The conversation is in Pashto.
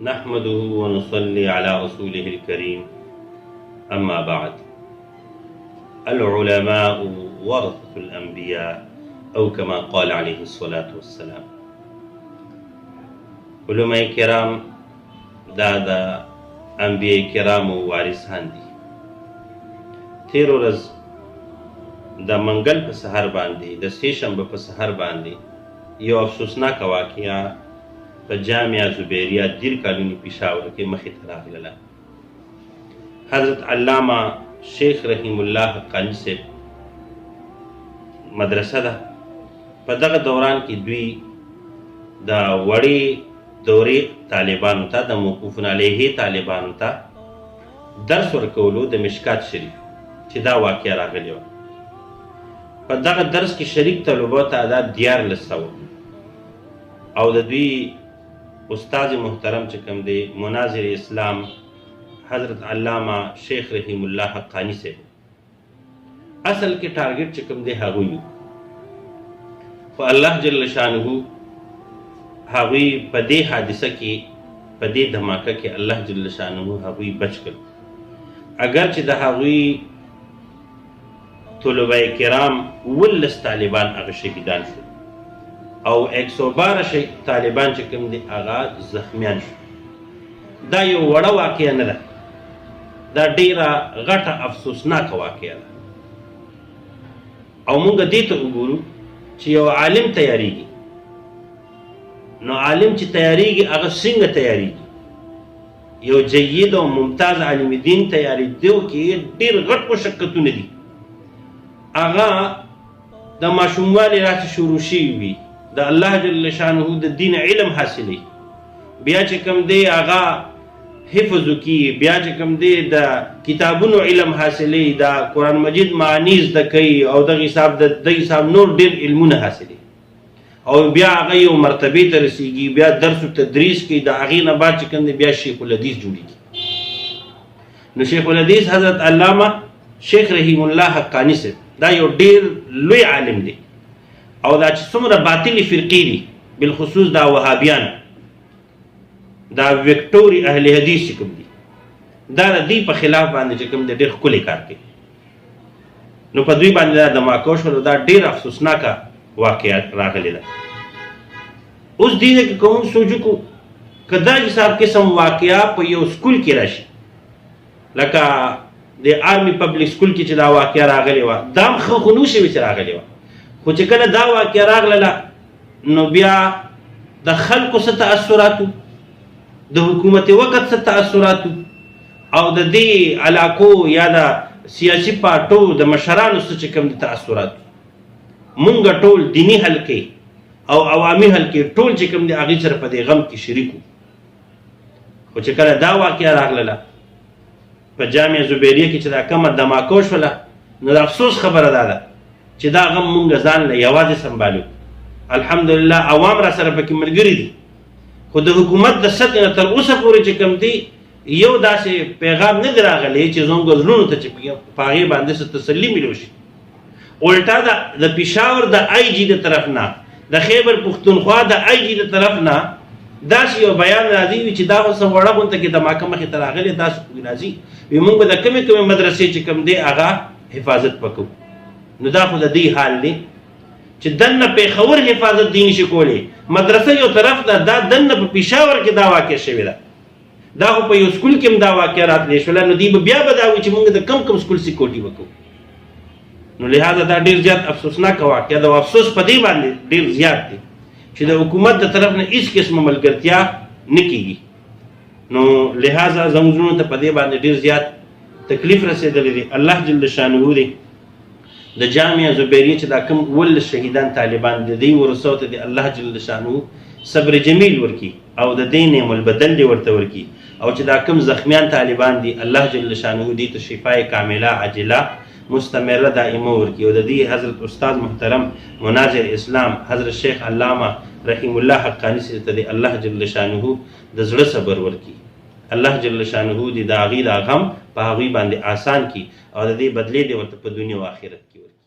نحمده ونصلي على رسوله الكريم أما بعد. العلماء ورثة الأنبياء أو كما قال عليه الصلاة والسلام. علماء کرام دا انبیاء کرام وارثان دي. تیر ورځ د منګل په سحر باندې د سې شنبه په سحر باندې یو افسوسناک واقعه په جامعه زبیریه دیر کالونی پېښور کې مخې ته راغله. حضرت علامه شیخ رحیم الله حقانی صاحب مدرسه ده. په دغه دوران کې دوی د وړې دورې طالبانو ته د موقوف علیه طالبانو ته درس ورکولو د مشکات شریف چې دا واقعه راغلی وه. په دغه درس کې شریک طلبو تعداد 1400 او د دوی استاد محترم چې کوم دی مناظر اسلام حضرت علامه شیخ رحیم الله حقانی صاحب اصل کې ټارګټ چې کوم دی هغوی خو الله جل شانه هغوی په دې حادثه کې په دې دھماکه کې الله جل شانه هغوی بچ کړ. اگر چې د هغوی طلبه کرام 19 طالبان هغه شهیدان شو او 112 طالبان چې کوم دي هغه زخمیان شو. دا یو وړه واقعه نه ده، دا ډیره غټه افسوسناکه واقعه ده. او موږ دې ته وګورو چې یو عالم تیاریږي، نو عالم چې تیاریږي هغه څنګه تیاریږي. یو جید او ممتاز عالم دین تیاریدو کې ډیر غټ مشقتونه دي. هغه د ماشوموالي راڅخه شروع شوي وي، د الله جل شانه د دین علم حاصلوي، بیا چې کوم دی هغه حفظ وکړي، بیا چې کوم دی د کتابونو علم حاصلوي، د قرآن مجید معانی زده کوي او دغه حساب نور ډېر علمونه حاصلوي او بیا هغه یو مرتبې ته رسیږي، بیا درس و تدریس کوي. د هغې نه بعد چې کوم دی بیا شیخ الحدیث جوړېږي. نو شیخ الحدیث حضرت علامه شیخ رحیم الله حقانی صاحب دا یو ډېر لوی عالم دی او دا چې څومره باطلې فرقې دي، بالخصوص دا وهابیان، دا ویکټوري اهل حدیث چې کوم دي، دا د دې په خلاف باندې چې کوم دی ډېر ښکلی کار کوي. نو په دوی باندې دا دھماکه وشوله. دا ډېر افسوسناکه واقعه راغلی ده. اوس دې ځای کې که موږ سوچ وکړو که دا حساب قسم واقعه په یو سکول کې راشي، لکه د آرمي پبلک سکول کې چې دا واقعه راغلی وه، دا هم ښه خو نه شوي چې راغلی وه. خو چې کله دا واقعه راغله نو بیا د خلکو څه تاثراتو، د حکومت وقت څه تاثراتو او د دې علاقو یا د سیاسي پارټو د مشرانو څه چې کوم د تاثراتو. مونږ ټول دیني حلقې او عوامي حلقې ټول چې کوم د هغې سره په دې غم کې شریک وو. خو چې کله دا واقعه راغله په جامعه زبیریه کې چې دا کومه دھماکه وشوله، نو د افسوس خبره دا ده چې دا غم مونږ ځان له یوازې سنبالو. الحمدلله عوام را سره پکې ملګري دي، خو د حکومت د سطح نه تر اوسه پورې چې کوم دی یو داسې پیغام نه دی راغلی چې زموږ زړونو ته چې په هغې باندې څه تسلي میلو شي. الټا د پېښور د آی جي د طرف نه، د خیبر پښتونخوا د آی جي د طرف نه داسې یو بیان راځي چې دا خو څه وړه غونته کې دھماکه مخې ته راغلې، داسې خو راځي وي موږ به د کمې کمې مدرسې چې کوم دی هغه حفاظت وکړو. نو دا خو د دې حال دی چې دننه پېښور حفاظت دی نشي کولی، مدرسه یو طرف ده، دا دننه په پېښور کې دا واقع شوې ده. دا خو په یو سکول کې هم دا واقع راتلی شوله، نو دوی به بیا به دا وایي چې موږ د کم سکول سیکورټي وکړو. نو لہذا دا ډېر زیات افسوسناکه واقعه ده او افسوس په دې باندې ډېر زیات دی چې د حکومت د طرف نه هېڅ قسمه ملګرتیا نه کېږي. نو لہذا زموږ زړونو ته په دې باندې ډېر زیات تکلیف رسېدلی دی. الله جل شانه دی د جامعه زبیریه چې دا کوم 19 شهیدان طالبان د دې ورثو ته دی الله جل شانه صبر جمیل ورکي او د دې نعم البدل دی ورته ورکي، او چې دا کوم زخمیان طالبان دي الله جل شانه دې ته شفای کامله عاجله مستمره دائمه ورکي، او د دې حضرت استاد محترم مناظر اسلام حضرت شیخ علامه رحیم الله حقانی صاحب ته الله جل شانه د زړه صبر ورکي. الله جل شانه دې د هغې دا غم په هغوی باندې آسان کړي او د دې بدلې دې ورته په دنیا او آخرت کې ورکړي.